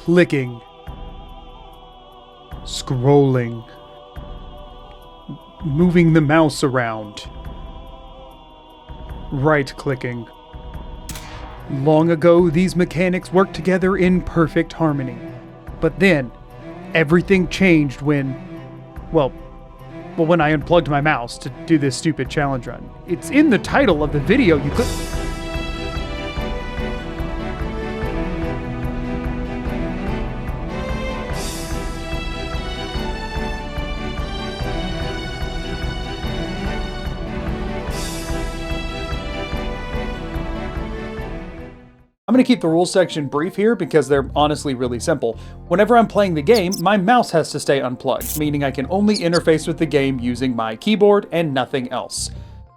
clicking, scrolling, moving the mouse around, right-clicking. Long ago, these mechanics worked together in perfect harmony. But then, everything changed when I unplugged my mouse to do this stupid challenge run. It's in the title of the video. You click. I'm going to keep the rules section brief here because they're honestly really simple. Whenever I'm playing the game, my mouse has to stay unplugged, meaning I can only interface with the game using my keyboard and nothing else.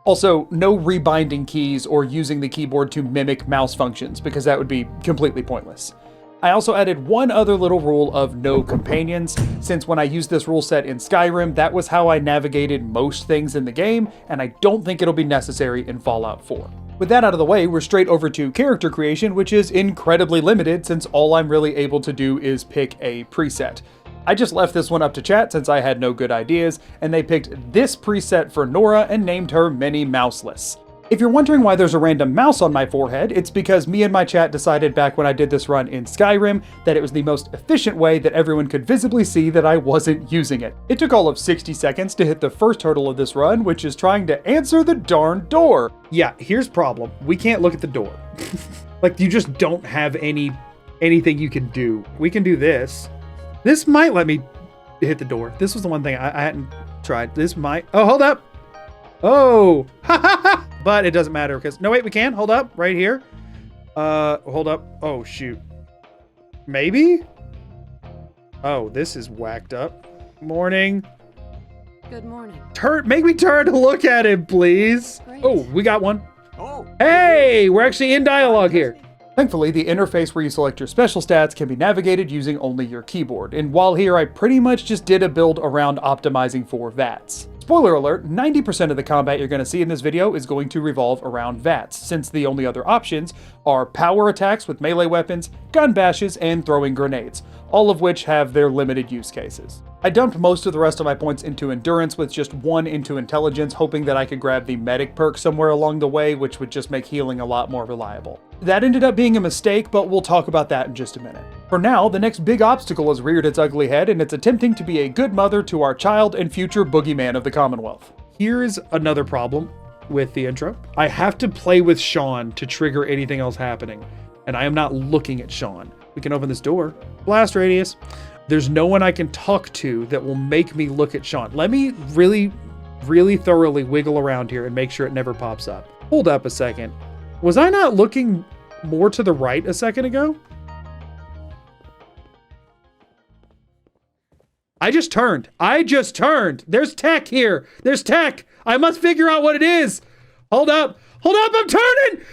Also, no rebinding keys or using the keyboard to mimic mouse functions, because that would be completely pointless. I also added one other little rule of no companions, since when I used this rule set in Skyrim, that was how I navigated most things in the game, and I don't think it'll be necessary in Fallout 4. With that out of the way, we're straight over to character creation, which is incredibly limited since all I'm really able to do is pick a preset. I just left this one up to chat since I had no good ideas, and they picked this preset for Nora and named her Mini Mouseless. If you're wondering why there's a random mouse on my forehead, it's because me and my chat decided back when I did this run in Skyrim that it was the most efficient way that everyone could visibly see that I wasn't using it. It took all of 60 seconds to hit the first hurdle of this run, which is trying to answer the darn door. Yeah, here's problem. We can't look at the door. Like, you just don't have anything you can do. We can do this. This might let me hit the door. This was the one thing I hadn't tried. This might. Oh, hold up. Oh, ha ha ha. But it doesn't matter because, no, wait, we can. Hold up, right here. Hold up. Oh, shoot. Maybe? Oh, this is whacked up. Morning. Good morning. Make me turn to look at him, please. Great. Oh, we got one. Oh. Hey, we're actually in dialogue here. Thankfully, the interface where you select your special stats can be navigated using only your keyboard. And while here, I pretty much just did a build around optimizing for VATS. Spoiler alert, 90% of the combat you're going to see in this video is going to revolve around VATS, since the only other options are power attacks with melee weapons, gun bashes, and throwing grenades, all of which have their limited use cases. I dumped most of the rest of my points into endurance with just one into intelligence, hoping that I could grab the medic perk somewhere along the way, which would just make healing a lot more reliable. That ended up being a mistake, but we'll talk about that in just a minute. For now, the next big obstacle has reared its ugly head, and it's attempting to be a good mother to our child and future boogeyman of the Commonwealth. Here's another problem with the intro. I have to play with Sean to trigger anything else happening, and I am not looking at Sean. We can open this door. Blast radius. There's no one I can talk to that will make me look at Sean. Let me really thoroughly wiggle around here and make sure it never pops up. Hold up a second. Was I not looking more to the right a second ago? I just turned. There's tech here. There's tech. I must figure out what it is. Hold up. I'm turning.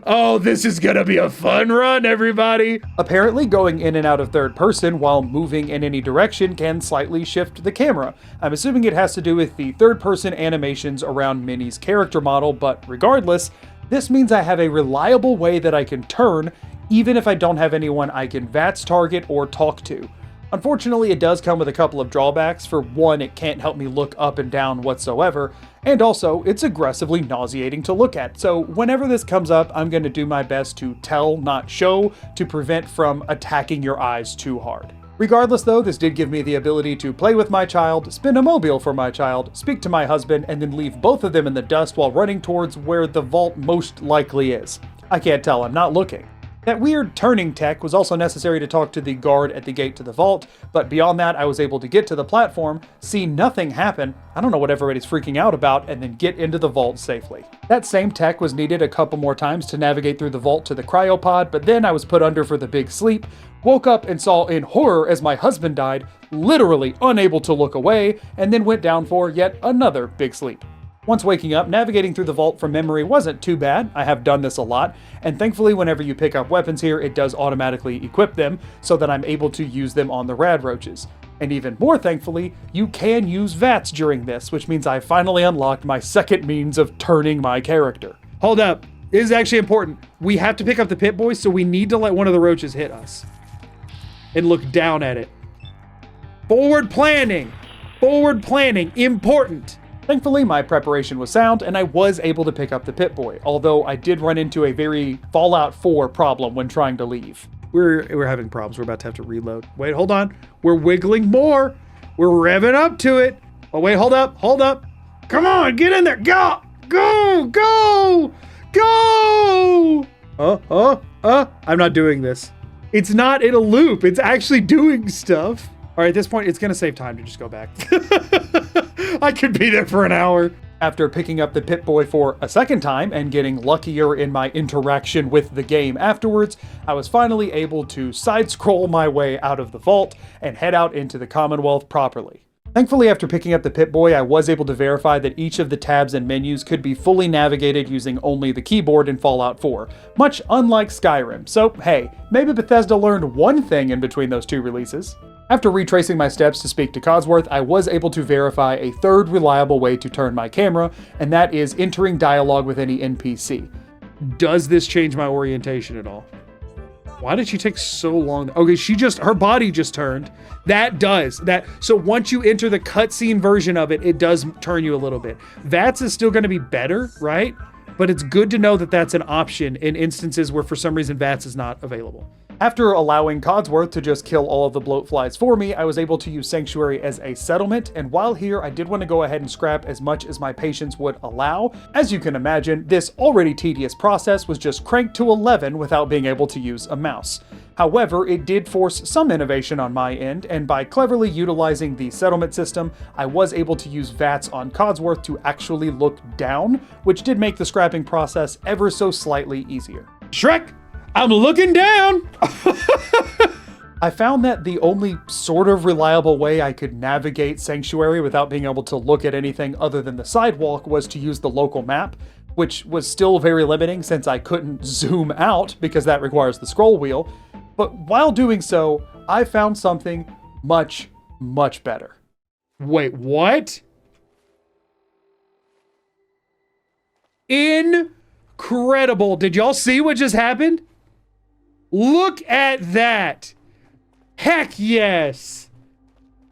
Oh, this is gonna be a fun run, everybody. Apparently, going in and out of third person while moving in any direction can slightly shift the camera. I'm assuming it has to do with the third person animations around Minnie's character model, but regardless, this means I have a reliable way that I can turn, even if I don't have anyone I can VATS target or talk to. Unfortunately, it does come with a couple of drawbacks. For one, it can't help me look up and down whatsoever, and also, it's aggressively nauseating to look at. So whenever this comes up, I'm going to do my best to tell, not show, to prevent from attacking your eyes too hard. Regardless though, this did give me the ability to play with my child, spin a mobile for my child, speak to my husband, and then leave both of them in the dust while running towards where the vault most likely is. I can't tell, I'm not looking. That weird turning tech was also necessary to talk to the guard at the gate to the vault, but beyond that I was able to get to the platform, see nothing happen, I don't know what everybody's freaking out about, and then get into the vault safely. That same tech was needed a couple more times to navigate through the vault to the cryopod, but then I was put under for the big sleep, woke up and saw in horror as my husband died, literally unable to look away, and then went down for yet another big sleep. Once waking up, navigating through the vault from memory wasn't too bad. I have done this a lot, and thankfully whenever you pick up weapons here, it does automatically equip them so that I'm able to use them on the rad roaches. And even more thankfully, you can use VATS during this, which means I finally unlocked my second means of turning my character. Hold up. This is actually important. We have to pick up the Pip-Boy, so we need to let one of the roaches hit us. And look down at it. Forward planning. Forward planning. Important. Thankfully, my preparation was sound, and I was able to pick up the Pip-Boy, although I did run into a very Fallout 4 problem when trying to leave. We're having problems. We're about to have to reload. Wait, hold on. We're wiggling more. We're revving up to it. Oh, wait, hold up. Hold up. Come on, get in there. Go. Go. Go. Go. I'm not doing this. It's not in a loop. It's actually doing stuff. All right, at this point, it's going to save time to just go back. I could be there for an hour. After picking up the Pip-Boy for a second time and getting luckier in my interaction with the game afterwards, I was finally able to side-scroll my way out of the vault and head out into the Commonwealth properly. Thankfully, after picking up the Pip-Boy, I was able to verify that each of the tabs and menus could be fully navigated using only the keyboard in Fallout 4, much unlike Skyrim. So hey, maybe Bethesda learned one thing in between those two releases. After retracing my steps to speak to Codsworth, I was able to verify a third reliable way to turn my camera, and that is entering dialogue with any NPC. Does this change my orientation at all? Why did she take so long? Okay, her body just turned. That does. So once you enter the cutscene version of it, it does turn you a little bit. VATS is still gonna be better, right? But it's good to know that that's an option in instances where for some reason VATS is not available. After allowing Codsworth to just kill all of the bloatflies for me, I was able to use Sanctuary as a settlement, and while here, I did want to go ahead and scrap as much as my patience would allow. As you can imagine, this already tedious process was just cranked to 11 without being able to use a mouse. However, it did force some innovation on my end, and by cleverly utilizing the settlement system, I was able to use VATS on Codsworth to actually look down, which did make the scrapping process ever so slightly easier. Shrek! I'm looking down! I found that the only sort of reliable way I could navigate Sanctuary without being able to look at anything other than the sidewalk was to use the local map, which was still very limiting since I couldn't zoom out because that requires the scroll wheel. But while doing so, I found something much, much better. Wait, what? Incredible. Did y'all see what just happened? Look at that. Heck yes.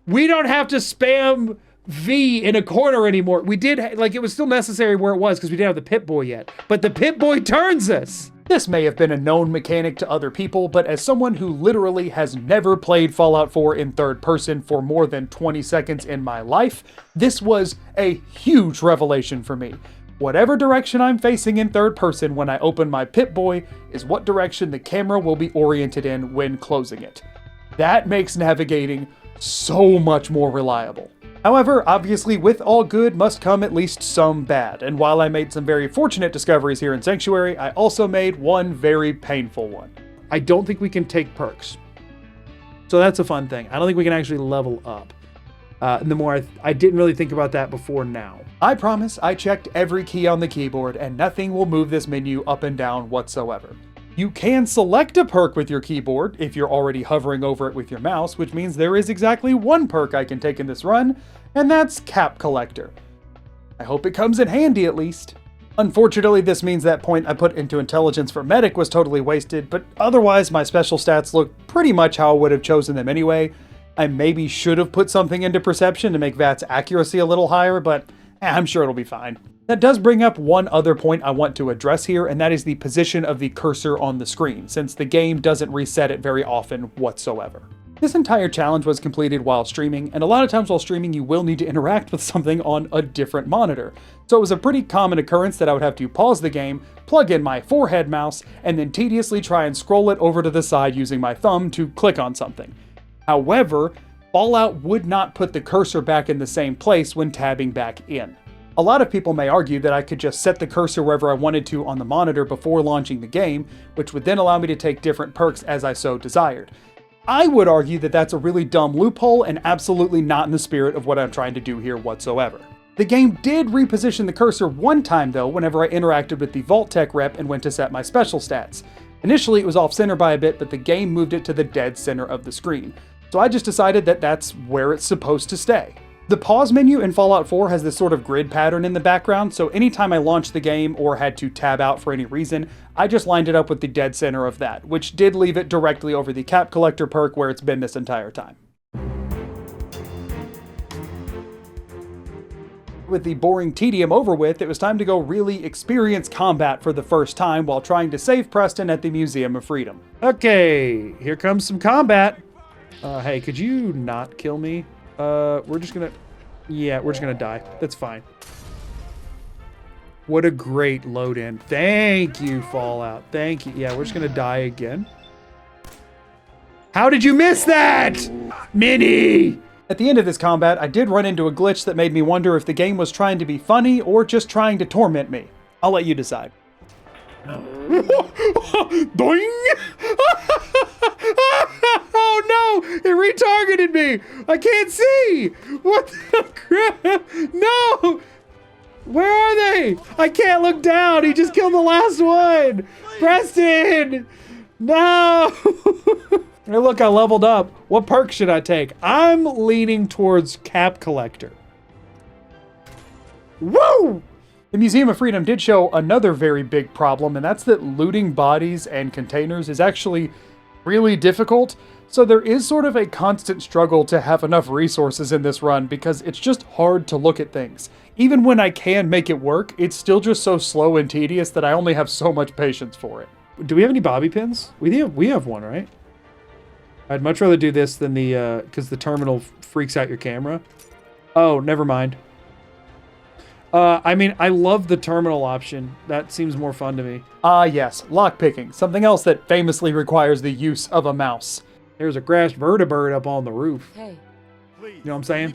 We don't have to spam V in a corner anymore. We did, it was still necessary where it was because we didn't have the Pip-Boy yet. But the Pip-Boy turns us. This may have been a known mechanic to other people, but as someone who literally has never played Fallout 4 in third person for more than 20 seconds in my life, this was a huge revelation for me. Whatever direction I'm facing in third person when I open my Pip-Boy is what direction the camera will be oriented in when closing it. That makes navigating so much more reliable. However, obviously with all good must come at least some bad, and while I made some very fortunate discoveries here in Sanctuary, I also made one very painful one. I don't think we can take perks. So that's a fun thing. I don't think we can actually level up. And the more I didn't really think about that before now. I promise I checked every key on the keyboard and nothing will move this menu up and down whatsoever. You can select a perk with your keyboard if you're already hovering over it with your mouse, which means there is exactly one perk I can take in this run, and that's Cap Collector. I hope it comes in handy at least. Unfortunately, this means that point I put into Intelligence for Medic was totally wasted, but otherwise my special stats look pretty much how I would have chosen them anyway. I maybe should have put something into Perception to make VAT's accuracy a little higher, but I'm sure it'll be fine. That does bring up one other point I want to address here, and that is the position of the cursor on the screen, since the game doesn't reset it very often whatsoever. This entire challenge was completed while streaming, and a lot of times while streaming you will need to interact with something on a different monitor. So it was a pretty common occurrence that I would have to pause the game, plug in my forehead mouse, and then tediously try and scroll it over to the side using my thumb to click on something. However, Fallout would not put the cursor back in the same place when tabbing back in. A lot of people may argue that I could just set the cursor wherever I wanted to on the monitor before launching the game, which would then allow me to take different perks as I so desired. I would argue that that's a really dumb loophole and absolutely not in the spirit of what I'm trying to do here whatsoever. The game did reposition the cursor one time though whenever I interacted with the Vault Tech rep and went to set my special stats. Initially it was off center by a bit, but the game moved it to the dead center of the screen. So I just decided that that's where it's supposed to stay. The pause menu in Fallout 4 has this sort of grid pattern in the background, so anytime I launched the game or had to tab out for any reason, I just lined it up with the dead center of that, which did leave it directly over the cap collector perk where it's been this entire time. With the boring tedium over with, it was time to go really experience combat for the first time while trying to save Preston at the Museum of Freedom. Okay, here comes some combat. Hey, could you not kill me? We're just gonna die. That's fine. What a great load in. Thank you, Fallout. Thank you. Yeah, we're just gonna die again. How did you miss that? Minnie! At the end of this combat, I did run into a glitch that made me wonder if the game was trying to be funny or just trying to torment me. I'll let you decide. Doing! Oh no! It retargeted me! I can't see! What the crap? No! Where are they? I can't look down! He just killed the last one! Preston! No! Hey, look, I leveled up. What perk should I take? I'm leaning towards Cap Collector. Woo! The Museum of Freedom did show another very big problem, and that's that looting bodies and containers is actually really difficult. So there is sort of a constant struggle to have enough resources in this run because it's just hard to look at things. Even when I can make it work, it's still just so slow and tedious that I only have so much patience for it. Do we have any bobby pins? We have one, right? I'd much rather do this than the, because the terminal freaks out your camera. Oh, never mind. I mean, I love the terminal option. That seems more fun to me. Yes, lockpicking. Something else that famously requires the use of a mouse. There's a crashed vertibird up on the roof. Hey. You know what I'm saying?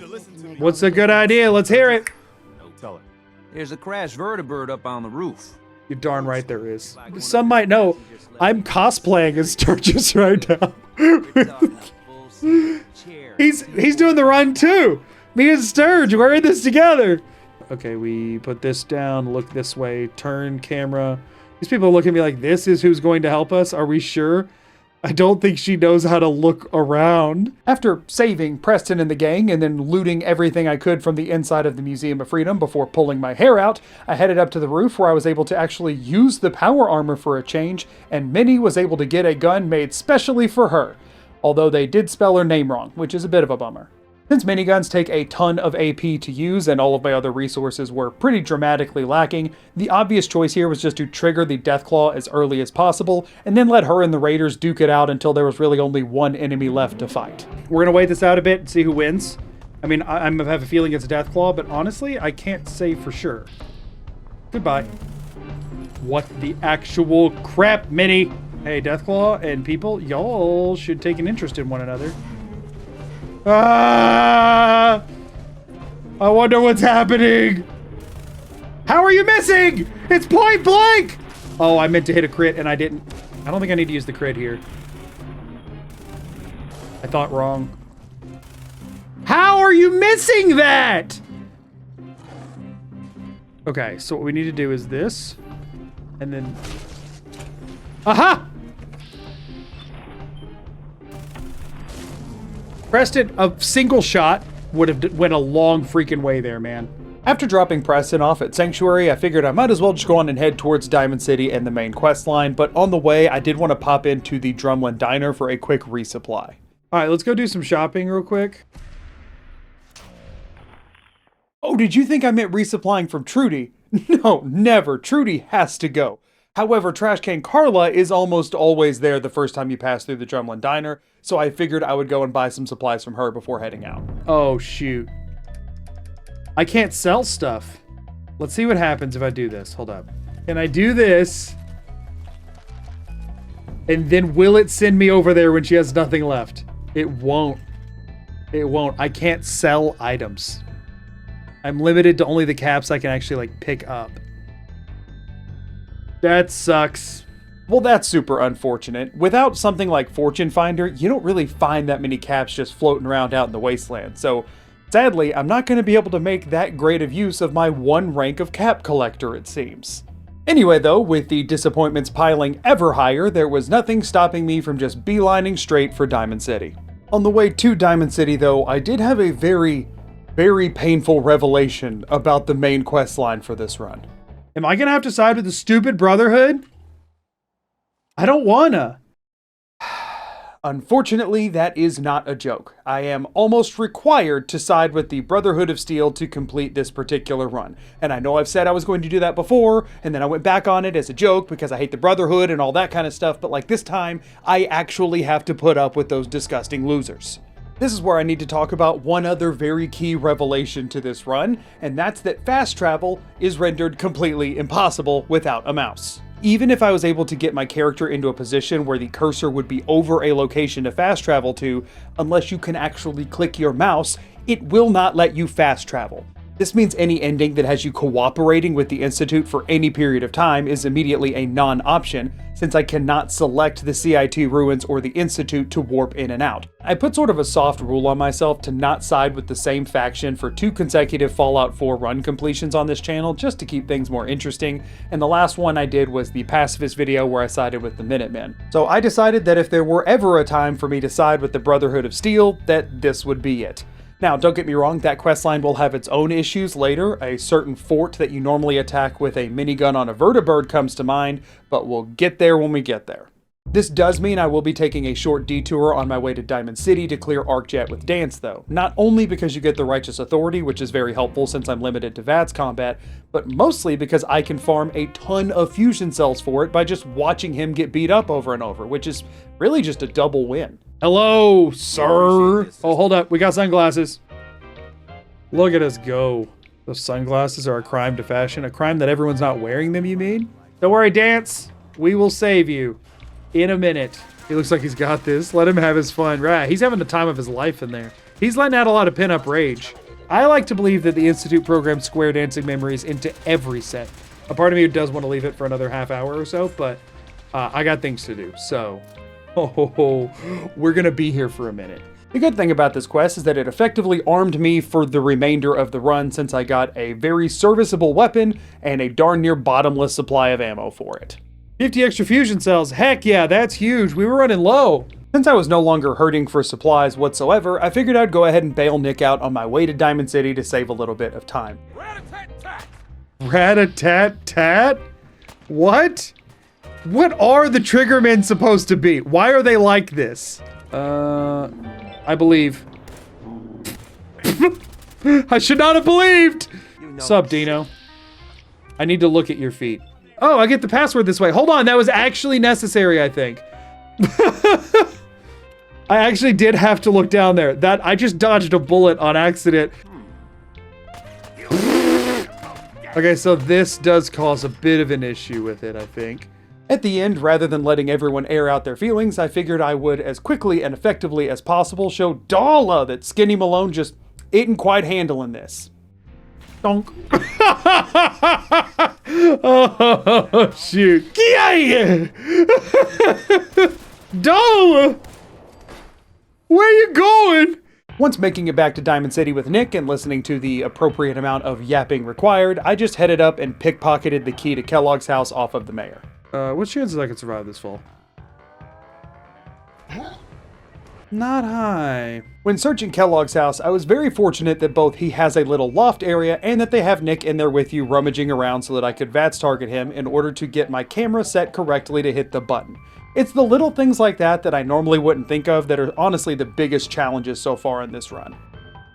What's a good idea? Let's hear it. Tell her. There's a crashed vertibird up on the roof. You're darn right there is. Some might know, I'm cosplaying as Sturgis right now. He's doing the run too. Me and Sturge, we're in this together. Okay, we put this down, look this way, turn camera. These people look at me like, this is who's going to help us? Are we sure? I don't think she knows how to look around. After saving Preston and the gang and then looting everything I could from the inside of the Museum of Freedom before pulling my hair out, I headed up to the roof where I was able to actually use the power armor for a change, and Minnie was able to get a gun made specially for her. Although they did spell her name wrong, which is a bit of a bummer. Since miniguns take a ton of AP to use and all of my other resources were pretty dramatically lacking, the obvious choice here was just to trigger the Deathclaw as early as possible, and then let her and the raiders duke it out until there was really only one enemy left to fight. We're gonna wait this out a bit and see who wins. I mean, I have a feeling it's a Deathclaw, but honestly, I can't say for sure. Goodbye. What the actual crap, Minnie? Hey, Deathclaw and people, y'all should take an interest in one another. Ah! I wonder what's happening. How are you missing? It's point blank! Oh, I meant to hit a crit and I didn't. I don't think I need to use the crit here. I thought wrong. How are you missing that? Okay, so what we need to do is this. And then... Aha! Preston, a single shot would have went a long freaking way there, man. After dropping Preston off at Sanctuary, I figured I might as well just go on and head towards Diamond City and the main quest line, but on the way, I did want to pop into the Drumlin Diner for a quick resupply. All right, let's go do some shopping real quick. Oh, did you think I meant resupplying from Trudy? No, never. Trudy has to go. However, Trash Can Carla is almost always there the first time you pass through the Drumlin Diner, so I figured I would go and buy some supplies from her before heading out. Oh, shoot. I can't sell stuff. Let's see what happens if I do this. Hold up. Can I do this? And then will it send me over there when she has nothing left? It won't. It won't. I can't sell items. I'm limited to only the caps I can actually, like, pick up. That sucks. Well, that's super unfortunate. Without something like Fortune Finder, you don't really find that many caps just floating around out in the wasteland. So, sadly, I'm not going to be able to make that great of use of my one rank of cap collector, it seems. Anyway, though, with the disappointments piling ever higher, there was nothing stopping me from just beelining straight for Diamond City. On the way to Diamond City, though, I did have a very very painful revelation about the main quest line for this run. Am I gonna have to side with the stupid Brotherhood? I don't wanna. Unfortunately, that is not a joke. I am almost required to side with the Brotherhood of Steel to complete this particular run. And I know I've said I was going to do that before, and then I went back on it as a joke because I hate the Brotherhood and all that kind of stuff, but like this time, I actually have to put up with those disgusting losers. This is where I need to talk about one other very key revelation to this run, and that's that fast travel is rendered completely impossible without a mouse. Even if I was able to get my character into a position where the cursor would be over a location to fast travel to, unless you can actually click your mouse, it will not let you fast travel. This means any ending that has you cooperating with the Institute for any period of time is immediately a non-option, since I cannot select the CIT ruins or the Institute to warp in and out. I put sort of a soft rule on myself to not side with the same faction for 2 consecutive Fallout 4 run completions on this channel, just to keep things more interesting, and the last one I did was the pacifist video where I sided with the Minutemen. So I decided that if there were ever a time for me to side with the Brotherhood of Steel, that this would be it. Now, don't get me wrong, that questline will have its own issues later. A certain fort that you normally attack with a minigun on a vertibird comes to mind, but we'll get there when we get there. This does mean I will be taking a short detour on my way to Diamond City to clear ArcJet with Dance though. Not only because you get the Righteous Authority, which is very helpful since I'm limited to VATS combat, but mostly because I can farm a ton of fusion cells for it by just watching him get beat up over and over, which is really just a double win. Hello, sir. Oh, hold up. We got sunglasses. Look at us go. Those sunglasses are a crime to fashion. A crime that everyone's not wearing them, you mean? Don't worry, Dance. We will save you in a minute. He looks like he's got this. Let him have his fun. Right, he's having the time of his life in there. He's letting out a lot of pin-up rage. I like to believe that the Institute programs square dancing memories into every set. A part of me does want to leave it for another half hour or so, but I got things to do, so... we're gonna be here for a minute. The good thing about this quest is that it effectively armed me for the remainder of the run since I got a very serviceable weapon and a darn near bottomless supply of ammo for it. 50 extra fusion cells, heck yeah, that's huge, we were running low. Since I was no longer hurting for supplies whatsoever, I figured I'd go ahead and bail Nick out on my way to Diamond City to save a little bit of time. Rat-a-tat-tat! Rat-a-tat-tat? What? What are the Triggermen supposed to be? Why are they like this? I believe. I should not have believed! Sup, Dino? I need to look at your feet. Oh, I get the password this way. Hold on, that was actually necessary, I think. I actually did have to look down there. I just dodged a bullet on accident. Okay, so this does cause a bit of an issue with it, I think. At the end, rather than letting everyone air out their feelings, I figured I would, as quickly and effectively as possible, show Dala that Skinny Malone just isn't quite handling this. Donk. Oh, shoot. Yay! Dala! Where you going? Once making it back to Diamond City with Nick and listening to the appropriate amount of yapping required, I just headed up and pickpocketed the key to Kellogg's house off of the mayor. What chances I can survive this fall? Not high. When searching Kellogg's house, I was very fortunate that both he has a little loft area and that they have Nick in there with you rummaging around so that I could VATS target him in order to get my camera set correctly to hit the button. It's the little things like that that I normally wouldn't think of that are honestly the biggest challenges so far in this run.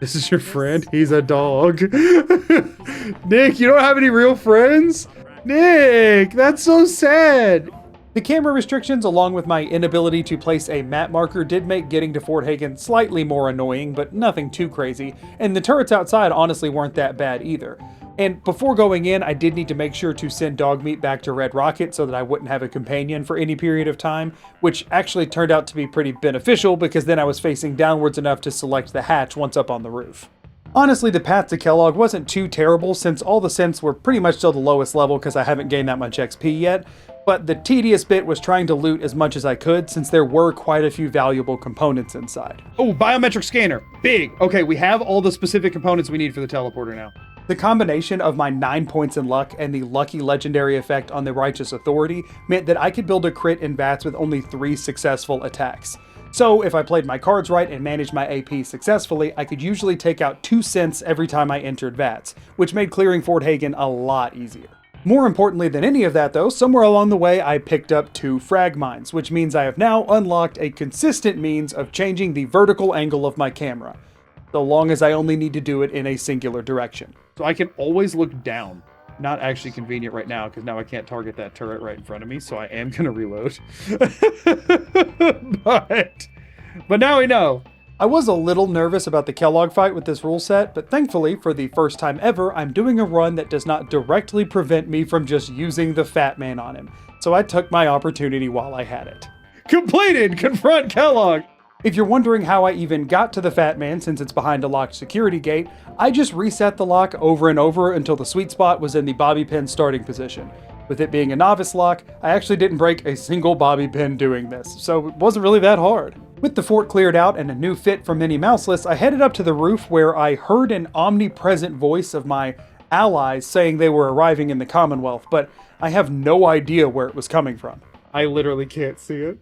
This is your friend? He's a dog. Nick, you don't have any real friends? Nick, that's so sad. The camera restrictions, along with my inability to place a map marker, did make getting to Fort Hagen slightly more annoying, but nothing too crazy, and the turrets outside honestly weren't that bad either. And before going in, I did need to make sure to send Dogmeat back to Red Rocket so that I wouldn't have a companion for any period of time, which actually turned out to be pretty beneficial because then I was facing downwards enough to select the hatch once up on the roof. Honestly, the path to Kellogg wasn't too terrible since all the synths were pretty much still the lowest level because I haven't gained that much XP yet, but the tedious bit was trying to loot as much as I could since there were quite a few valuable components inside. Oh, biometric scanner. Big. Okay, we have all the specific components we need for the teleporter now. The combination of my 9 points in luck and the lucky legendary effect on the Righteous Authority meant that I could build a crit in VATS with only 3 successful attacks. So if I played my cards right and managed my AP successfully, I could usually take out 2 cents every time I entered VATS, which made clearing Fort Hagen a lot easier. More importantly than any of that though, somewhere along the way I picked up 2 frag mines, which means I have now unlocked a consistent means of changing the vertical angle of my camera, so long as I only need to do it in a singular direction. So I can always look down. Not actually convenient right now, because now I can't target that turret right in front of me, so I am gonna reload. But now we know. I was a little nervous about the Kellogg fight with this rule set, but thankfully, for the first time ever, I'm doing a run that does not directly prevent me from just using the Fat Man on him. So I took my opportunity while I had it. Completed! Confront Kellogg! If you're wondering how I even got to the Fat Man since it's behind a locked security gate, I just reset the lock over and over until the sweet spot was in the bobby pin starting position. With it being a novice lock, I actually didn't break a single bobby pin doing this, so it wasn't really that hard. With the fort cleared out and a new fit for Mini Mouseless, I headed up to the roof where I heard an omnipresent voice of my allies saying they were arriving in the Commonwealth, but I have no idea where it was coming from. I literally can't see it.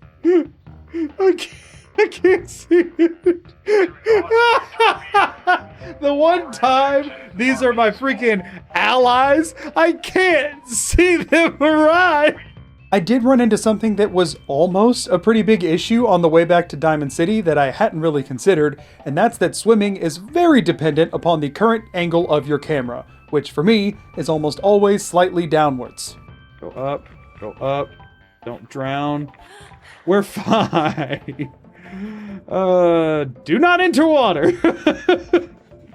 I can't see it. The one time these are my freaking allies, I can't see them arrive. I did run into something that was almost a pretty big issue on the way back to Diamond City that I hadn't really considered, and that's that swimming is very dependent upon the current angle of your camera, which for me is almost always slightly downwards. Go up, don't drown. We're fine. Do not enter water.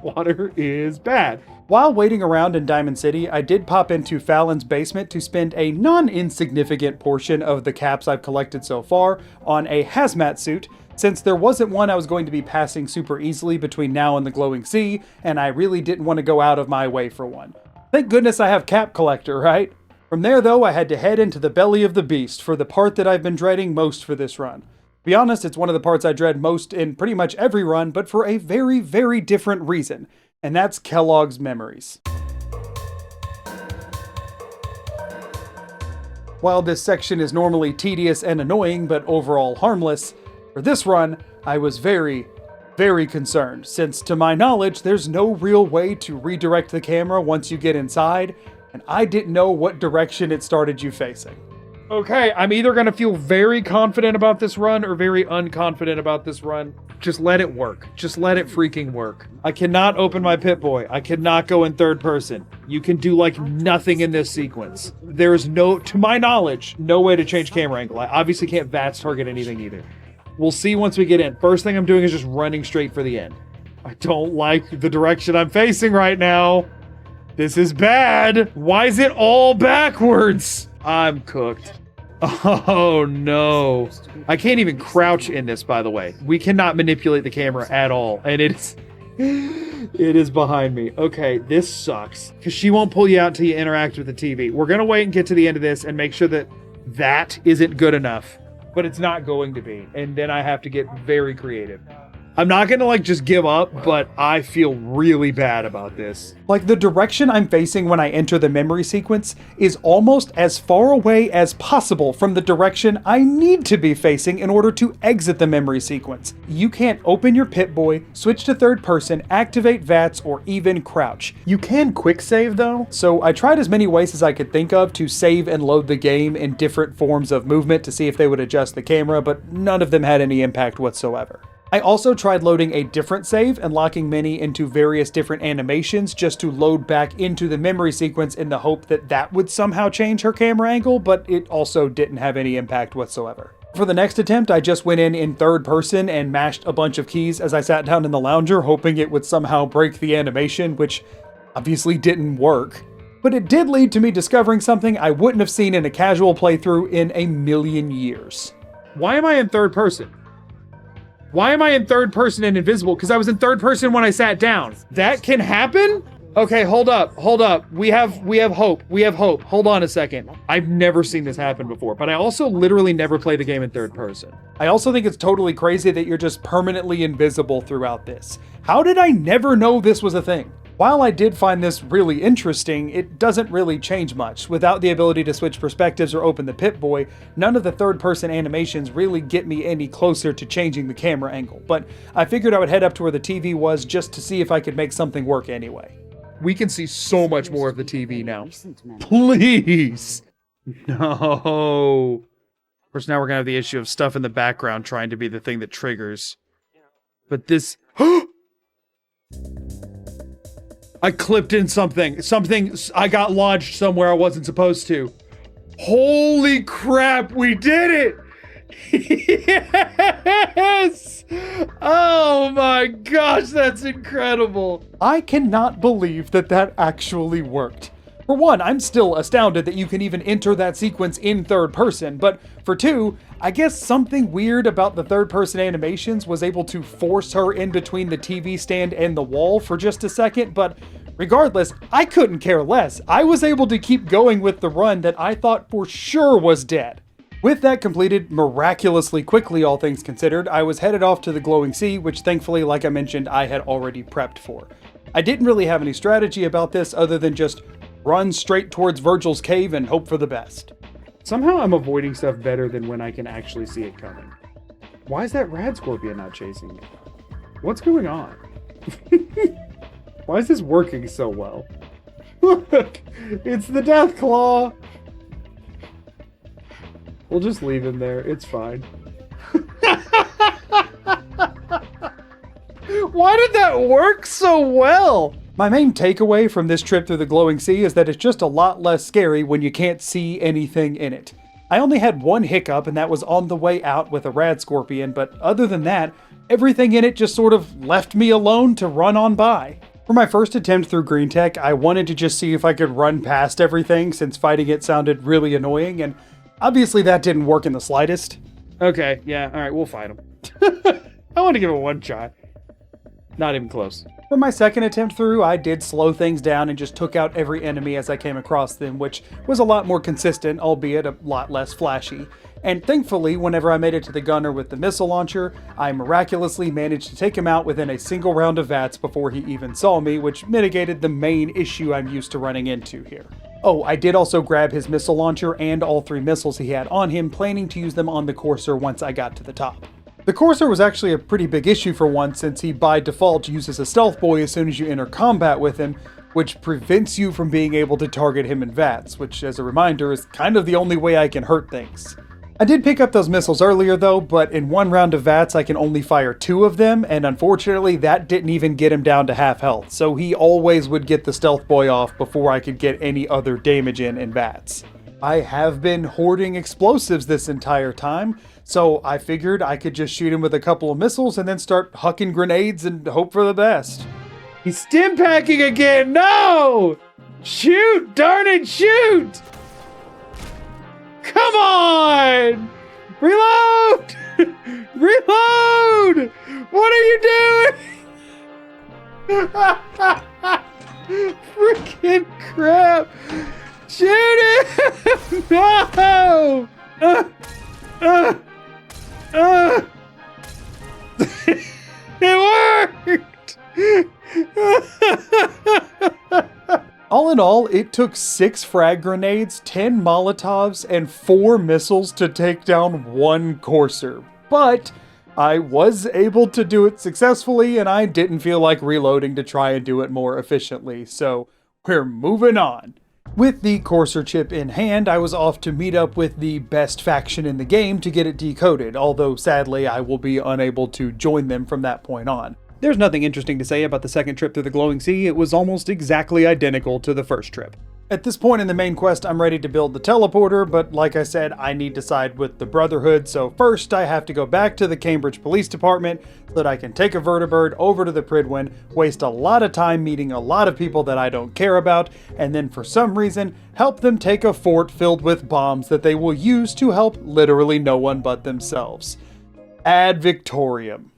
Water is bad. While waiting around in Diamond City, I did pop into Fallon's basement to spend a non-insignificant portion of the caps I've collected so far on a hazmat suit, since there wasn't one I was going to be passing super easily between now and the glowing sea, and I really didn't want to go out of my way for one. Thank goodness I have Cap Collector, right? From there though, I had to head into the belly of the beast for the part that I've been dreading most for this run. To be honest, it's one of the parts I dread most in pretty much every run, but for a very, very different reason, and that's Kellogg's memories. While this section is normally tedious and annoying, but overall harmless, for this run, I was very, very concerned, since to my knowledge, there's no real way to redirect the camera once you get inside, and I didn't know what direction it started you facing. Okay, I'm either gonna feel very confident about this run or very unconfident about this run. Just let it work. Just let it freaking work. I cannot open my Pip-Boy. I cannot go in third person. You can do like nothing in this sequence. There is no, to my knowledge, no way to change camera angle. I obviously can't VATS target anything either. We'll see once we get in. First thing I'm doing is just running straight for the end. I don't like the direction I'm facing right now. This is bad. Why is it all backwards? I'm cooked. Oh no. I can't even crouch in this, by the way. We cannot manipulate the camera at all. And it is behind me. Okay, this sucks. Because she won't pull you out until you interact with the TV. We're going to wait and get to the end of this and make sure that that isn't good enough. But it's not going to be. And then I have to get very creative. I'm not gonna like just give up, but I feel really bad about this. Like the direction I'm facing when I enter the memory sequence is almost as far away as possible from the direction I need to be facing in order to exit the memory sequence. You can't open your Pip-Boy, switch to third person, activate VATS, or even crouch. You can quick save though, so I tried as many ways as I could think of to save and load the game in different forms of movement to see if they would adjust the camera, but none of them had any impact whatsoever. I also tried loading a different save and locking Minnie into various different animations just to load back into the memory sequence in the hope that that would somehow change her camera angle, but it also didn't have any impact whatsoever. For the next attempt, I just went in third person and mashed a bunch of keys as I sat down in the lounger, hoping it would somehow break the animation, which obviously didn't work. But it did lead to me discovering something I wouldn't have seen in a casual playthrough in a million years. Why am I in third person? Why am I in third person and invisible? Because I was in third person when I sat down. That can happen? Okay, hold up. We have hope. Hold on a second. I've never seen this happen before, but I also literally never play the game in third person. I also think it's totally crazy that you're just permanently invisible throughout this. How did I never know this was a thing? While I did find this really interesting, it doesn't really change much. Without the ability to switch perspectives or open the Pip-Boy, none of the third-person animations really get me any closer to changing the camera angle, but I figured I would head up to where the TV was just to see if I could make something work anyway. We can see so much more of the TV now. Please! No! Of course, now we're gonna have the issue of stuff in the background trying to be the thing that triggers. But this... I clipped in something. I got lodged somewhere I wasn't supposed to. Holy crap, we did it! Yes! Oh my gosh, that's incredible. I cannot believe that actually worked. For one, I'm still astounded that you can even enter that sequence in third person, but for two, I guess something weird about the third person animations was able to force her in between the TV stand and the wall for just a second, but regardless, I couldn't care less. I was able to keep going with the run that I thought for sure was dead. With that completed miraculously quickly, all things considered, I was headed off to the glowing sea, which thankfully, like I mentioned, I had already prepped for. I didn't really have any strategy about this other than just run straight towards Virgil's cave and hope for the best. Somehow I'm avoiding stuff better than when I can actually see it coming. Why is that rad scorpion not chasing me? What's going on? Why is this working so well? Look, it's the death claw. We'll just leave him there. It's fine. Why did that work so well? My main takeaway from this trip through the glowing sea is that it's just a lot less scary when you can't see anything in it. I only had one hiccup, and that was on the way out with a rad scorpion, but other than that, everything in it just sort of left me alone to run on by. For my first attempt through Green Tech, I wanted to just see if I could run past everything since fighting it sounded really annoying, and obviously that didn't work in the slightest. Okay, yeah, alright, we'll fight him. I want to give it one try. Not even close. For my second attempt through, I did slow things down and just took out every enemy as I came across them, which was a lot more consistent, albeit a lot less flashy. And thankfully, whenever I made it to the gunner with the missile launcher, I miraculously managed to take him out within a single round of VATS before he even saw me, which mitigated the main issue I'm used to running into here. Oh, I did also grab his missile launcher and all 3 missiles he had on him, planning to use them on the Courser once I got to the top. The Courser was actually a pretty big issue for once, since he by default uses a stealth boy as soon as you enter combat with him, which prevents you from being able to target him in VATS, which, as a reminder, is kind of the only way I can hurt things. I did pick up those missiles earlier though, but in one round of VATS I can only fire 2 of them, and unfortunately that didn't even get him down to half health, so he always would get the stealth boy off before I could get any other damage in VATS. I have been hoarding explosives this entire time, so I figured I could just shoot him with a couple of missiles and then start hucking grenades and hope for the best. He's stim packing again! No! Shoot! Darn it, shoot! Come on! Reload! Reload! What are you doing? Freaking crap! Shoot him! No! It worked! All in all, it took 6 frag grenades, 10 Molotovs, and 4 missiles to take down one Courser. But I was able to do it successfully, and I didn't feel like reloading to try and do it more efficiently, so we're moving on. With the Courser chip in hand, I was off to meet up with the best faction in the game to get it decoded, although sadly I will be unable to join them from that point on. There's nothing interesting to say about the second trip through the glowing sea. It was almost exactly identical to the first trip. At this point in the main quest, I'm ready to build the teleporter, but like I said, I need to side with the Brotherhood, so first I have to go back to the Cambridge Police Department so that I can take a vertibird over to the Pridwin, waste a lot of time meeting a lot of people that I don't care about, and then for some reason, help them take a fort filled with bombs that they will use to help literally no one but themselves. Ad Victoriam.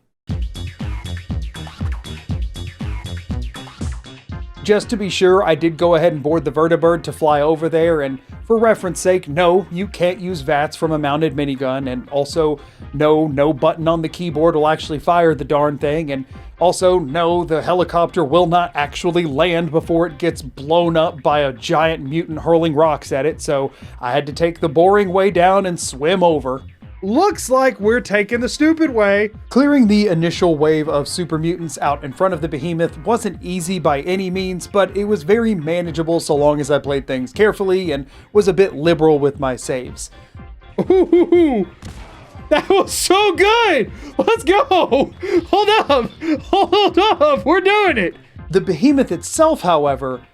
Just to be sure, I did go ahead and board the vertibird to fly over there, and For reference sake, no, you can't use VATS from a mounted minigun, and also, no button on the keyboard will actually fire the darn thing, and also, no, the helicopter will not actually land before it gets blown up by a giant mutant hurling rocks at it, so I had to take the boring way down and swim over. Looks like we're taking the stupid way. Clearing the initial wave of super mutants out in front of the behemoth wasn't easy by any means, but it was very manageable so long as I played things carefully and was a bit liberal with my saves. Ooh, that was so good! Let's go! Hold up, we're doing it! The behemoth itself, however,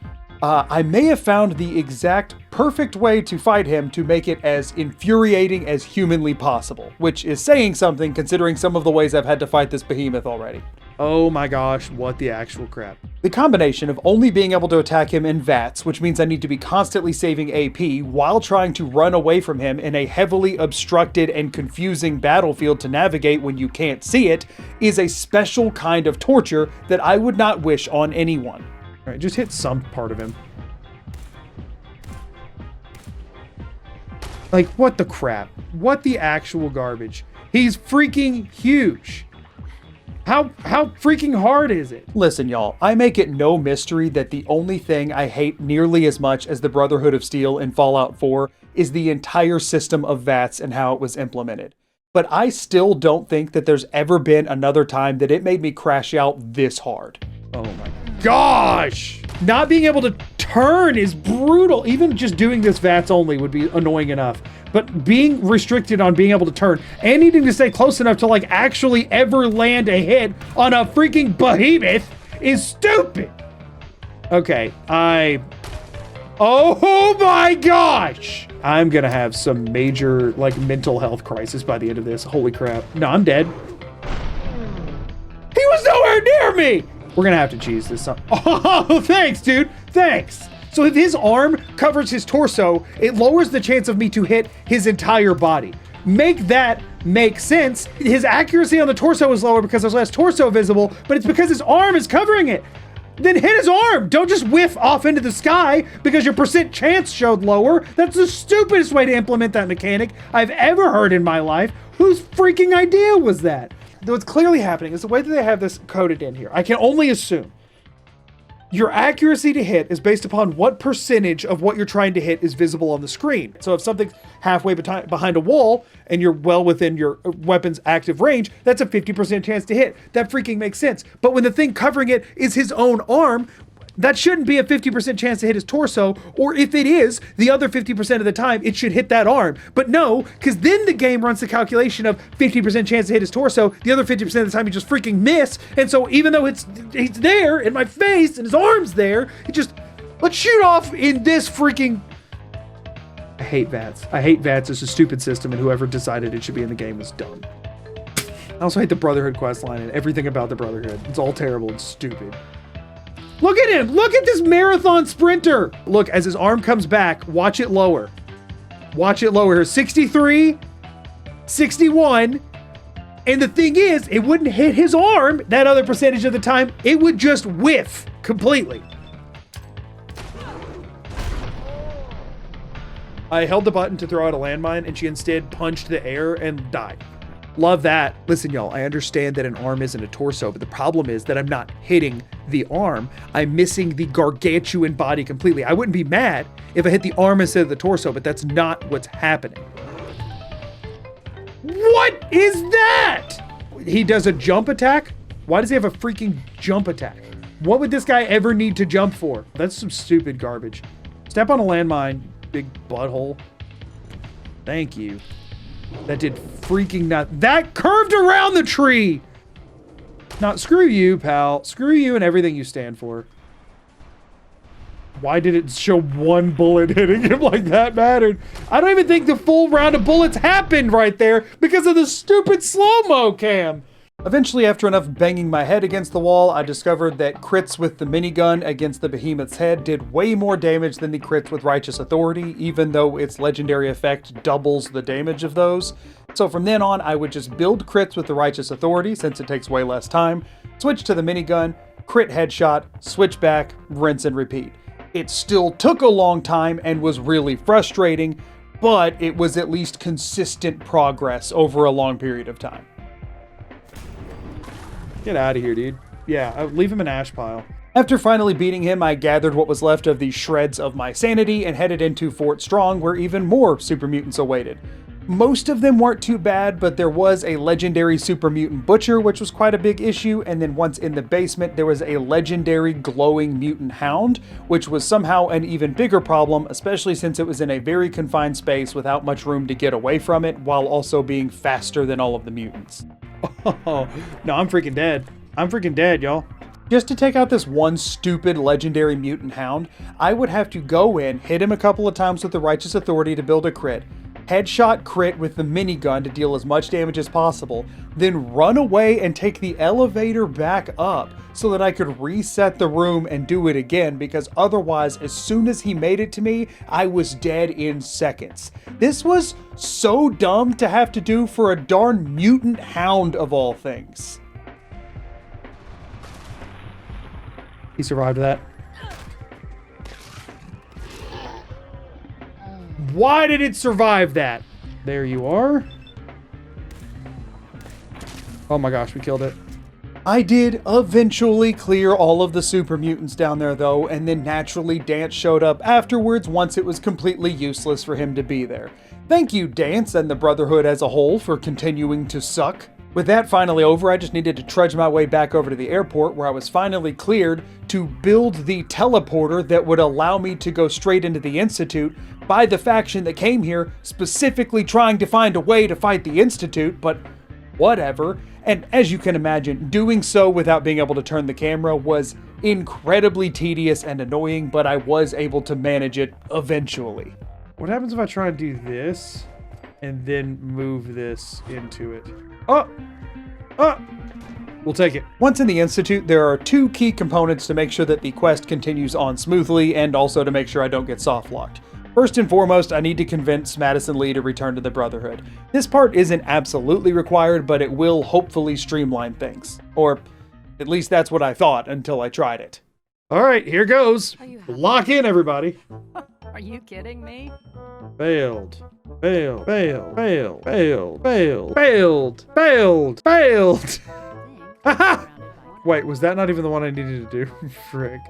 I may have found the exact perfect way to fight him to make it as infuriating as humanly possible, which is saying something considering some of the ways I've had to fight this behemoth already. Oh my gosh, what the actual crap. The combination of only being able to attack him in VATS, which means I need to be constantly saving AP while trying to run away from him in a heavily obstructed and confusing battlefield to navigate when you can't see it, is a special kind of torture that I would not wish on anyone. All right, just hit some part of him. Like, what the crap? What the actual garbage? He's freaking huge. How freaking hard is it? Listen, y'all, I make it no mystery that the only thing I hate nearly as much as the Brotherhood of Steel in Fallout 4 is the entire system of VATS and how it was implemented. But I still don't think that there's ever been another time that it made me crash out this hard. Oh my gosh! Not being able to turn is brutal. Even just doing this VATS only would be annoying enough. But being restricted on being able to turn and needing to stay close enough to like actually ever land a hit on a freaking behemoth is stupid. Okay, oh my gosh! I'm gonna have some major like mental health crisis by the end of this. Holy crap. No, I'm dead. He was nowhere near me! We're gonna have to cheese this up. Oh, thanks, dude. Thanks. So if his arm covers his torso, it lowers the chance of me to hit his entire body. Make that make sense. His accuracy on the torso is lower because there's less torso visible, but it's because his arm is covering it. Then hit his arm. Don't just whiff off into the sky because your percent chance showed lower. That's the stupidest way to implement that mechanic I've ever heard in my life. Whose freaking idea was that? What's clearly happening is the way that they have this coded in here. I can only assume your accuracy to hit is based upon what percentage of what you're trying to hit is visible on the screen. So if something's halfway behind a wall and you're well within your weapon's active range, that's a 50% chance to hit. That freaking makes sense. But when the thing covering it is his own arm, that shouldn't be a 50% chance to hit his torso, or if it is, the other 50% of the time, it should hit that arm. But no, because then the game runs the calculation of 50% chance to hit his torso, the other 50% of the time you just freaking miss, and so even though he's there in my face and his arm's there, it just, let's shoot off in this freaking... I hate VATS. I hate VATS as a stupid system, and whoever decided it should be in the game was dumb. I also hate the Brotherhood questline and everything about the Brotherhood. It's all terrible and stupid. Look at him! Look at this marathon sprinter! Look, as his arm comes back, watch it lower. Watch it lower. 63, 61, and the thing is, it wouldn't hit his arm that other percentage of the time. It would just whiff completely. I held the button to throw out a landmine, and she instead punched the air and died. Love that. Listen, y'all, I understand that an arm isn't a torso, but the problem is that I'm not hitting the arm. I'm missing the gargantuan body completely. I wouldn't be mad if I hit the arm instead of the torso, but that's not what's happening. What is that? He does a jump attack? Why does he have a freaking jump attack? What would this guy ever need to jump for? That's some stupid garbage. Step on a landmine, big blood hole. Thank you. That did freaking not. That curved around the tree. Not screw you, pal. Screw you and everything you stand for. Why did it show one bullet hitting him like that mattered? I don't even think the full round of bullets happened right there because of the stupid slow-mo cam. Eventually, after enough banging my head against the wall, I discovered that crits with the minigun against the behemoth's head did way more damage than the crits with Righteous Authority, even though its legendary effect doubles the damage of those. So from then on, I would just build crits with the Righteous Authority, since it takes way less time, switch to the minigun, crit headshot, switch back, rinse and repeat. It still took a long time and was really frustrating, but it was at least consistent progress over a long period of time. Get out of here, dude. Yeah, leave him an ash pile. After finally beating him, I gathered what was left of the shreds of my sanity and headed into Fort Strong, where even more super mutants awaited. Most of them weren't too bad, but there was a legendary super mutant butcher, which was quite a big issue, and then once in the basement, there was a legendary glowing mutant hound, which was somehow an even bigger problem, especially since it was in a very confined space without much room to get away from it, while also being faster than all of the mutants. Oh, no, I'm freaking dead. I'm freaking dead, y'all. Just to take out this one stupid legendary mutant hound, I would have to go in, hit him a couple of times with the Righteous Authority to build a crit, headshot crit with the minigun to deal as much damage as possible, then run away and take the elevator back up so that I could reset the room and do it again, because otherwise, as soon as he made it to me, I was dead in seconds. This was so dumb to have to do for a darn mutant hound of all things. He survived that. Why did it survive that? There you are. Oh my gosh, we killed it. I did eventually clear all of the super mutants down there though, and then naturally Dance showed up afterwards once it was completely useless for him to be there. Thank you, Dance, and the Brotherhood as a whole for continuing to suck. With that finally over, I just needed to trudge my way back over to the airport where I was finally cleared to build the teleporter that would allow me to go straight into the Institute by the faction that came here specifically trying to find a way to fight the Institute, but whatever. And as you can imagine, doing so without being able to turn the camera was incredibly tedious and annoying, but I was able to manage it eventually. What happens if I try to do this and then move this into it? Oh! We'll take it. Once in the Institute, there are two key components to make sure that the quest continues on smoothly and also to make sure I don't get soft-locked. First and foremost, I need to convince Madison Lee to return to the Brotherhood. This part isn't absolutely required, but it will hopefully streamline things. Or at least that's what I thought until I tried it. Alright, here goes. Lock in, everybody. Are you kidding me? Failed. Failed. Failed. Failed. Failed. Failed. Failed. Failed. Failed. Haha! Wait, was that not even the one I needed to do? Frick.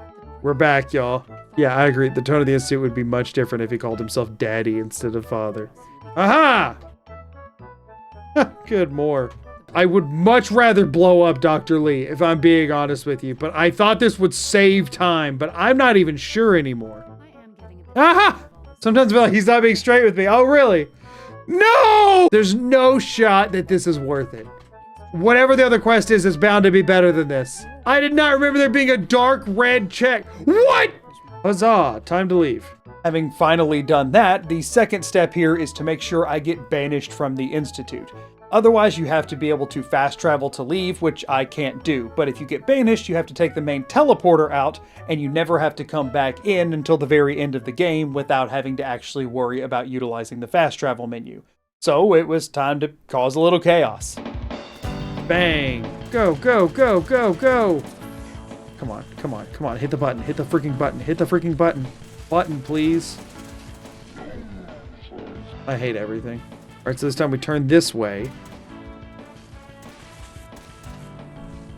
We're back, y'all. Yeah, I agree. The tone of the Institute would be much different if he called himself Daddy instead of Father. Aha! Good more. I would much rather blow up Dr. Lee, if I'm being honest with you, but I thought this would save time, but I'm not even sure anymore. Aha! Sometimes I feel like he's not being straight with me. Oh, really? No! There's no shot that this is worth it. Whatever the other quest is bound to be better than this. I did not remember there being a dark red check. What? Huzzah, time to leave. Having finally done that, the second step here is to make sure I get banished from the Institute. Otherwise, you have to be able to fast travel to leave, which I can't do. But if you get banished, you have to take the main teleporter out, and you never have to come back in until the very end of the game without having to actually worry about utilizing the fast travel menu. So it was time to cause a little chaos. Bang! Go, go, go, go, go! Come on, come on, come on, hit the button, hit the freaking button, hit the freaking button. Button, please. I hate everything. Alright, so this time we turn this way.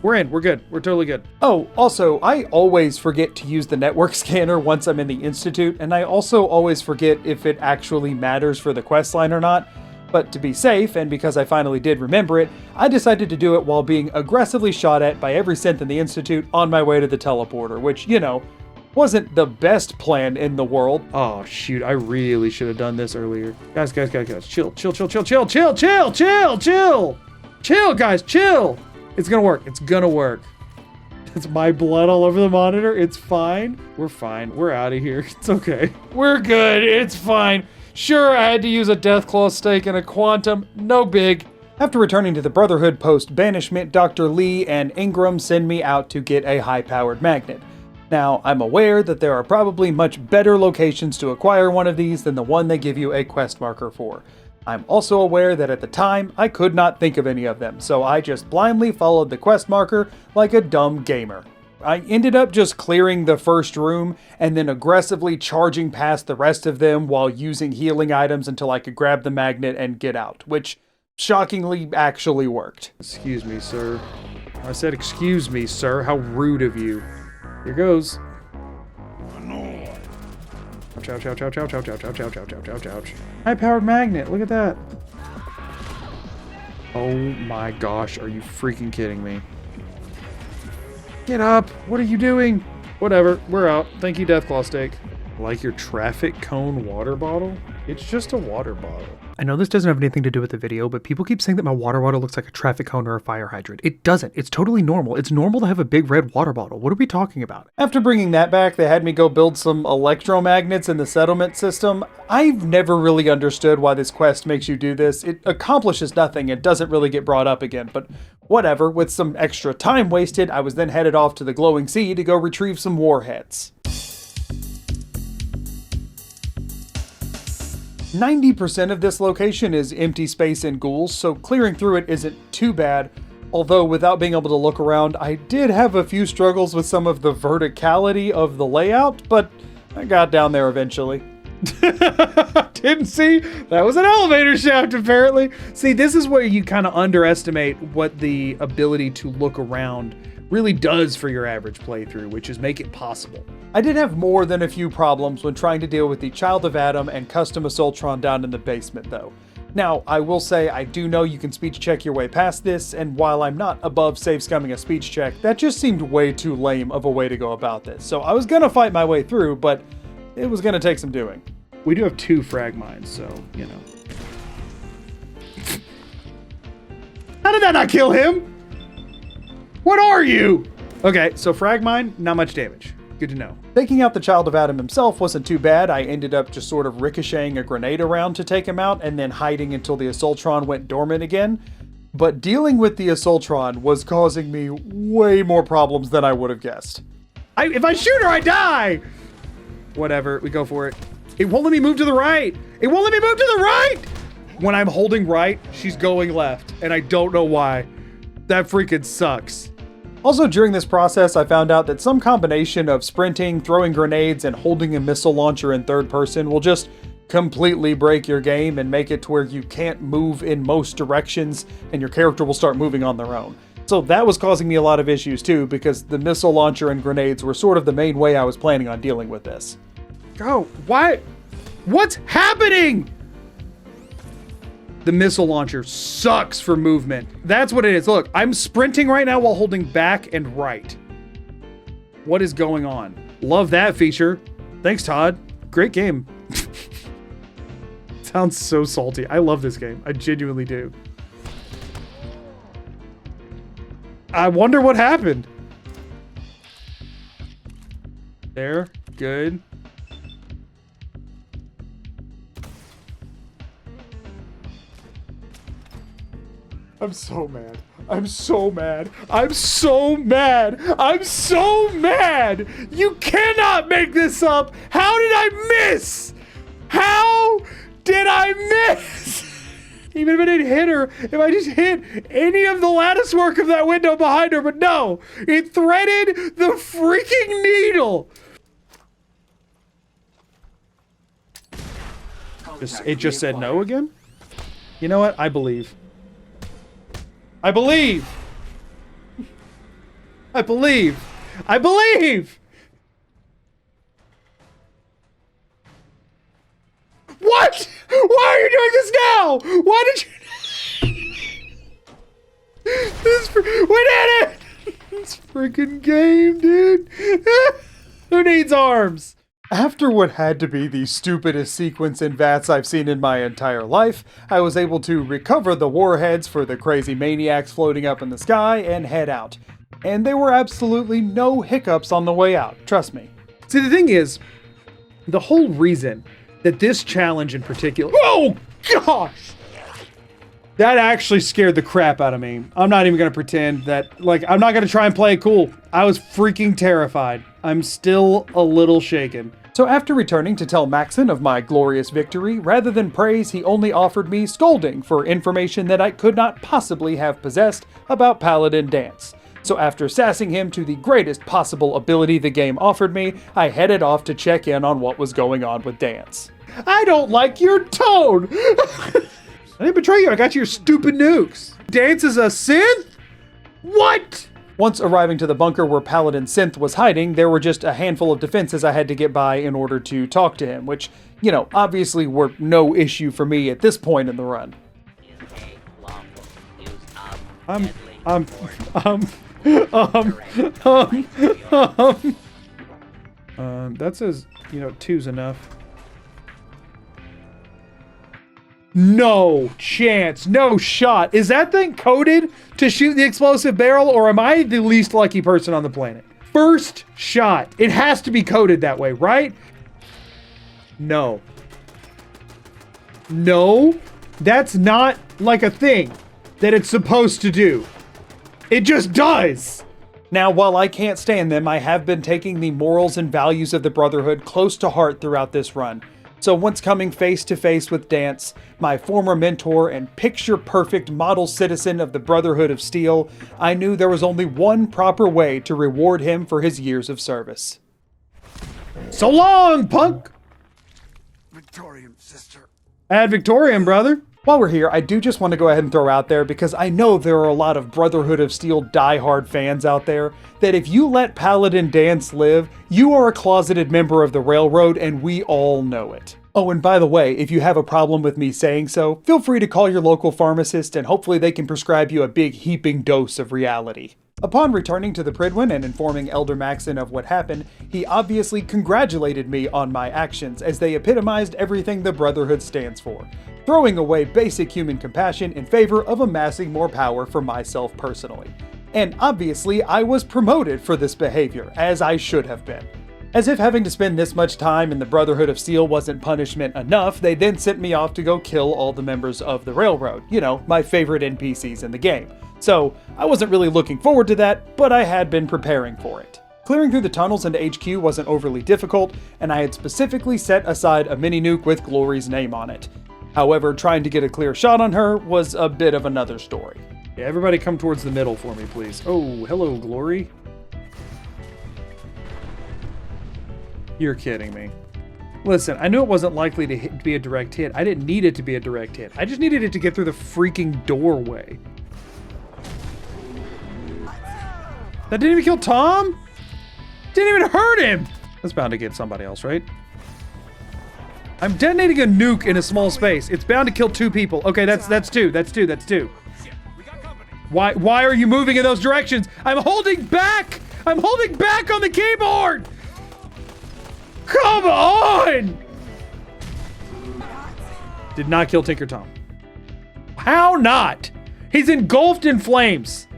We're in, we're good, we're totally good. Oh, also, I always forget to use the network scanner once I'm in the Institute, and I also always forget if it actually matters for the questline or not. But to be safe, and because I finally did remember it, I decided to do it while being aggressively shot at by every synth in the Institute on my way to the teleporter, which, you know, wasn't the best plan in the world. Oh shoot, I really should have done this earlier. Guys, chill, chill, chill, chill, chill, chill, chill, chill, chill! Chill, guys, chill! It's gonna work, it's gonna work. It's my blood all over the monitor, it's fine. We're fine, we're out of here, it's okay. We're good, it's fine. Sure, I had to use a Deathclaw stake and a Quantum, no big. After returning to the Brotherhood post-banishment, Dr. Lee and Ingram send me out to get a high-powered magnet. Now, I'm aware that there are probably much better locations to acquire one of these than the one they give you a quest marker for. I'm also aware that at the time, I could not think of any of them, so I just blindly followed the quest marker like a dumb gamer. I ended up just clearing the first room and then aggressively charging past the rest of them while using healing items until I could grab the magnet and get out, which shockingly actually worked. Excuse me, sir. I said excuse me, sir. How rude of you. Here goes. Ouch, ouch, ouch, ouch, ouch, ouch, ouch, ouch, ouch, ouch, ouch, ouch, ouch. High-powered magnet, look at that. Oh my gosh, are you freaking kidding me? Get up! What are you doing? Whatever, we're out. Thank you, Deathclaw Steak. Like your traffic cone water bottle? It's just a water bottle. I know this doesn't have anything to do with the video, but people keep saying that my water bottle looks like a traffic cone or a fire hydrant. It doesn't. It's totally normal. It's normal to have a big red water bottle. What are we talking about? After bringing that back, they had me go build some electromagnets in the settlement system. I've never really understood why this quest makes you do this. It accomplishes nothing and doesn't really get brought up again, but whatever. With some extra time wasted, I was then headed off to the glowing sea to go retrieve some warheads. 90% of this location is empty space and ghouls, so clearing through it isn't too bad. Although without being able to look around, I did have a few struggles with some of the verticality of the layout, but I got down there eventually. Didn't see? That was an elevator shaft, apparently. See, this is where you kind of underestimate what the ability to look around really does for your average playthrough, which is make it possible. I did have more than a few problems when trying to deal with the Child of Adam and Custom Assaultron down in the basement, though. Now, I will say I do know you can speech check your way past this, and while I'm not above save scumming a speech check, that just seemed way too lame of a way to go about this. So I was gonna fight my way through, but it was gonna take some doing. We do have 2 frag mines, so, you know. How did that not kill him? What are you? Okay, so frag mine, not much damage. Good to know. Taking out the Child of Adam himself wasn't too bad. I ended up just sort of ricocheting a grenade around to take him out and then hiding until the Assaultron went dormant again. But dealing with the Assaultron was causing me way more problems than I would have guessed. If I shoot her, I die! Whatever, we go for it. It won't let me move to the right! It won't let me move to the right! When I'm holding right, she's going left, and I don't know why. That freaking sucks. Also, during this process, I found out that some combination of sprinting, throwing grenades, and holding a missile launcher in third person will just completely break your game and make it to where you can't move in most directions and your character will start moving on their own. So that was causing me a lot of issues too, because the missile launcher and grenades were sort of the main way I was planning on dealing with this. Go! Why? What's happening? The missile launcher sucks for movement. That's what it is. Look, I'm sprinting right now while holding back and right. What is going on? Love that feature. Thanks, Todd. Great game. Sounds so salty. I love this game. I genuinely do. I wonder what happened. There. Good. I'm so mad. I'm so mad. I'm so mad. I'm so mad. You cannot make this up. How did I miss? How did I miss? Even if I didn't hit her, if I just hit any of the lattice work of that window behind her, but no, it threaded the freaking needle. It just said no again? You know what? I believe. I believe! I believe! I believe! What? Why are you doing this now? Why did you... We did it! This freaking game, dude. Who needs arms? After what had to be the stupidest sequence in VATS I've seen in my entire life, I was able to recover the warheads for the crazy maniacs floating up in the sky and head out. And there were absolutely no hiccups on the way out, trust me. See, the thing is, the whole reason that this challenge in particular... Oh, gosh! That actually scared the crap out of me. I'm not even gonna pretend that, like, I'm not gonna try and play it cool. I was freaking terrified. I'm still a little shaken. So after returning to tell Maxon of my glorious victory, rather than praise, he only offered me scolding for information that I could not possibly have possessed about Paladin Dance. So after sassing him to the greatest possible ability the game offered me, I headed off to check in on what was going on with Dance. I don't like your tone! I didn't betray you, I got your stupid nukes. Dance is a synth? What? Once arriving to the bunker where Paladin Synth was hiding, there were just a handful of defenses I had to get by in order to talk to him, which, you know, obviously were no issue for me at this point in the run. That says, you know, 2's enough. No chance, no shot. Is that thing coded to shoot the explosive barrel, or am I the least lucky person on the planet? First shot. It has to be coded that way, right? No. No, that's not like a thing that it's supposed to do. It just does. Now, while I can't stand them, I have been taking the morals and values of the Brotherhood close to heart throughout this run. So once coming face to face with Dance, my former mentor and picture-perfect model citizen of the Brotherhood of Steel, I knew there was only one proper way to reward him for his years of service. So long, punk! Victoriam, sister. Ad Victoriam, brother. While we're here, I do just want to go ahead and throw out there, because I know there are a lot of Brotherhood of Steel diehard fans out there, that if you let Paladin Dance live, you are a closeted member of the Railroad, and we all know it. Oh, and by the way, if you have a problem with me saying so, feel free to call your local pharmacist, and hopefully they can prescribe you a big heaping dose of reality. Upon returning to the Pridwin and informing Elder Maxon of what happened, he obviously congratulated me on my actions, as they epitomized everything the Brotherhood stands for, throwing away basic human compassion in favor of amassing more power for myself personally. And obviously, I was promoted for this behavior, as I should have been. As if having to spend this much time in the Brotherhood of Steel wasn't punishment enough, they then sent me off to go kill all the members of the Railroad, you know, my favorite NPCs in the game. So, I wasn't really looking forward to that, but I had been preparing for it. Clearing through the tunnels into HQ wasn't overly difficult, and I had specifically set aside a mini-nuke with Glory's name on it. However, trying to get a clear shot on her was a bit of another story. Yeah, everybody come towards the middle for me, please. Oh, hello, Glory. You're kidding me. Listen, I knew it wasn't likely to be a direct hit. I didn't need it to be a direct hit. I just needed it to get through the freaking doorway. That didn't even kill Tom? Didn't even hurt him! That's bound to get somebody else, right? I'm detonating a nuke in a small space. It's bound to kill 2 people. Okay, that's 2. That's 2. Why are you moving in those directions? I'm holding back! I'm holding back on the keyboard! Come on! Did not kill Tinker Tom. How not? He's engulfed in flames.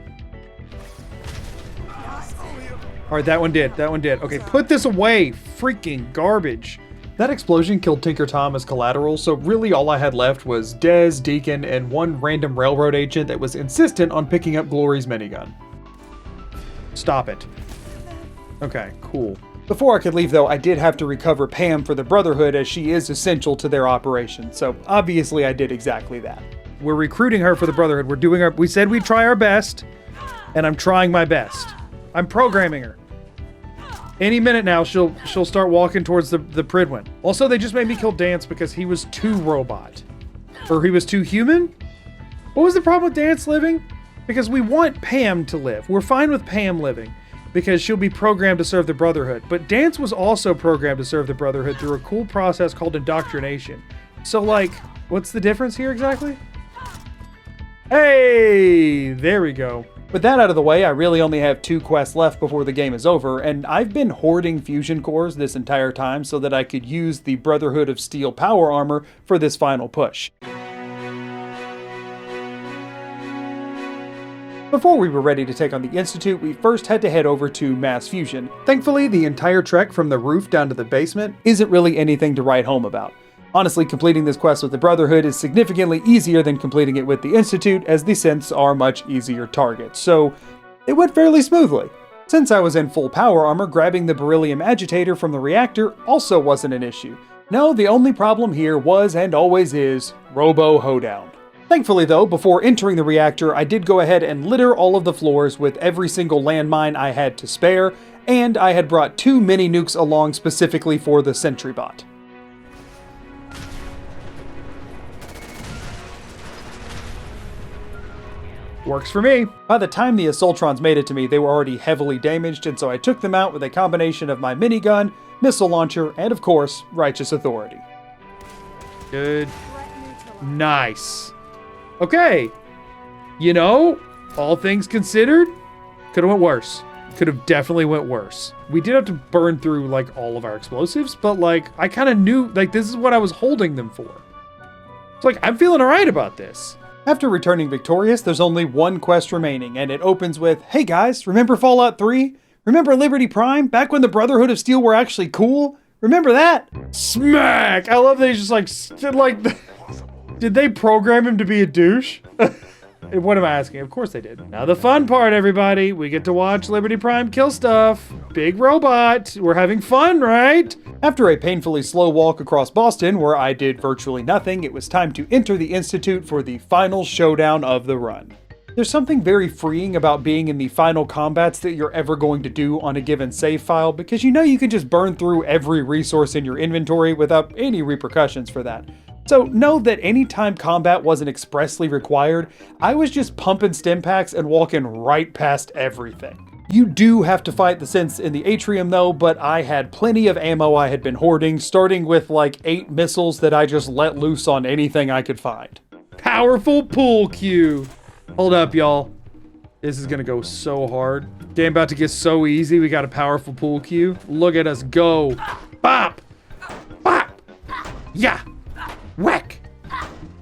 All right, that one did. Okay, put this away. Freaking garbage. That explosion killed Tinker Tom as collateral, so really all I had left was Dez, Deacon, and one random railroad agent that was insistent on picking up Glory's minigun. Stop it. Okay, cool. Before I could leave though, I did have to recover Pam for the Brotherhood, as she is essential to their operation, so obviously I did exactly that. We're recruiting her for the Brotherhood. We said we'd try our best, and I'm trying my best. I'm programming her. Any minute now, she'll start walking towards the Pridwin. Also, they just made me kill Dance because he was too robot. Or he was too human? What was the problem with Dance living? Because we want Pam to live. We're fine with Pam living, because she'll be programmed to serve the Brotherhood. But Dance was also programmed to serve the Brotherhood through a cool process called indoctrination. So, like, what's the difference here exactly? Hey, there we go. With that out of the way, I really only have 2 quests left before the game is over, and I've been hoarding fusion cores this entire time so that I could use the Brotherhood of Steel power armor for this final push. Before we were ready to take on the Institute, we first had to head over to Mass Fusion. Thankfully, the entire trek from the roof down to the basement isn't really anything to write home about. Honestly, completing this quest with the Brotherhood is significantly easier than completing it with the Institute, as the synths are much easier targets, so it went fairly smoothly. Since I was in full power armor, grabbing the beryllium agitator from the reactor also wasn't an issue. No, the only problem here was, and always is, Robo Hoedown. Thankfully though, before entering the reactor, I did go ahead and litter all of the floors with every single landmine I had to spare, and I had brought 2 mini nukes along specifically for the sentry bot. Works for me. By the time the Assaultrons made it to me, they were already heavily damaged, and so I took them out with a combination of my minigun, missile launcher, and of course, Righteous Authority. Good. Nice. Okay. You know, all things considered, could have went worse. Could have definitely went worse. We did have to burn through, like, all of our explosives, but, like, I kind of knew, like, this is what I was holding them for. It's like, I'm feeling alright about this. After returning victorious, there's only one quest remaining, and it opens with, "Hey guys, remember Fallout 3? Remember Liberty Prime? Back when the Brotherhood of Steel were actually cool? Remember that?" Smack! I love that he's just like, stood like, did they program him to be a douche? What am I asking? Of course they did. Now the fun part, everybody. We get to watch Liberty Prime kill stuff. Big robot. We're having fun, right? After a painfully slow walk across Boston, where I did virtually nothing, it was time to enter the Institute for the final showdown of the run. There's something very freeing about being in the final combats that you're ever going to do on a given save file, because you know you can just burn through every resource in your inventory without any repercussions for that. So know that anytime combat wasn't expressly required, I was just pumping stim packs and walking right past everything. You do have to fight the synths in the atrium though, but I had plenty of ammo I had been hoarding, starting with like 8 missiles that I just let loose on anything I could find. Powerful pool cue. Hold up, y'all. This is gonna go so hard. Game about to get so easy. We got a powerful pool cue. Look at us go. Bop! Bop! Yeah! Whack!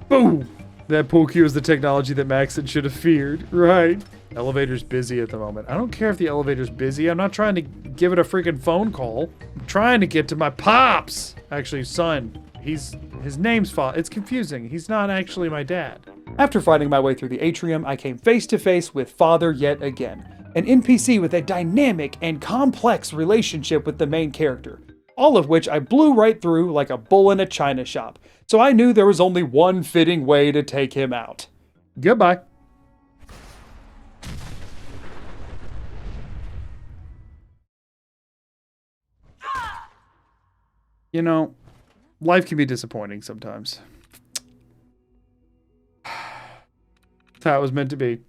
Boom! That pool cue is the technology that Maxon should have feared. Right. Elevator's busy at the moment. I don't care if the elevator's busy. I'm not trying to give it a freaking phone call. I'm trying to get to my pops! Actually, son. His name's it's confusing. He's not actually my dad. After fighting my way through the atrium, I came face to face with Father yet again. An NPC with a dynamic and complex relationship with the main character. All of which I blew right through like a bull in a china shop. So I knew there was only one fitting way to take him out. Goodbye. You know, life can be disappointing sometimes. That's how it was meant to be.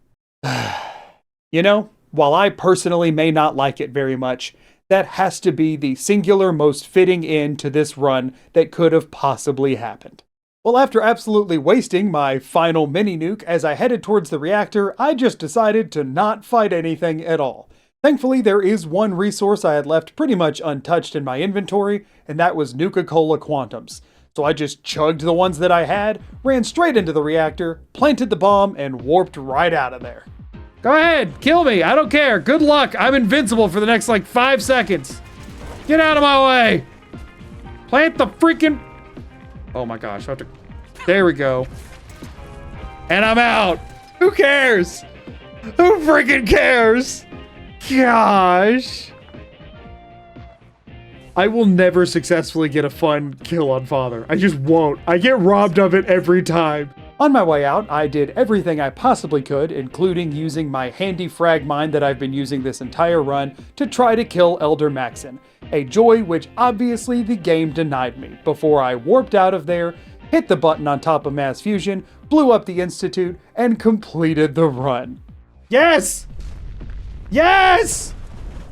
You know, while I personally may not like it very much, that has to be the singular most fitting end to this run that could have possibly happened. Well, after absolutely wasting my final mini-nuke as I headed towards the reactor, I just decided to not fight anything at all. Thankfully, there is one resource I had left pretty much untouched in my inventory, and that was Nuka-Cola Quantums. So I just chugged the ones that I had, ran straight into the reactor, planted the bomb, and warped right out of there. Go ahead, kill me, I don't care. Good luck, I'm invincible for the next like 5 seconds. Get out of my way. Plant the freaking... Oh my gosh, I have to... There we go. And I'm out. Who cares? Who freaking cares? Gosh. I will never successfully get a fun kill on Father. I just won't. I get robbed of it every time. On my way out, I did everything I possibly could, including using my handy frag mine that I've been using this entire run to try to kill Elder Maxon, a joy which obviously the game denied me before I warped out of there, hit the button on top of Mass Fusion, blew up the Institute, and completed the run. Yes! Yes!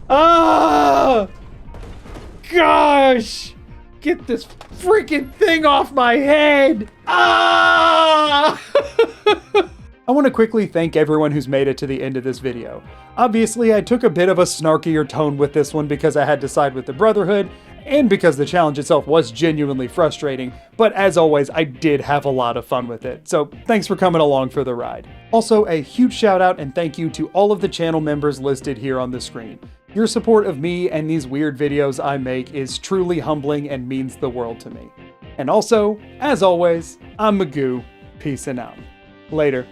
Ah! Gosh! Get this freaking thing off my head! Ah! I want to quickly thank everyone who's made it to the end of this video. Obviously, I took a bit of a snarkier tone with this one because I had to side with the Brotherhood, and because the challenge itself was genuinely frustrating, but as always, I did have a lot of fun with it, so thanks for coming along for the ride. Also, a huge shout out and thank you to all of the channel members listed here on the screen. Your support of me and these weird videos I make is truly humbling and means the world to me. And also, as always, I'm Magoo, peace and out. Later.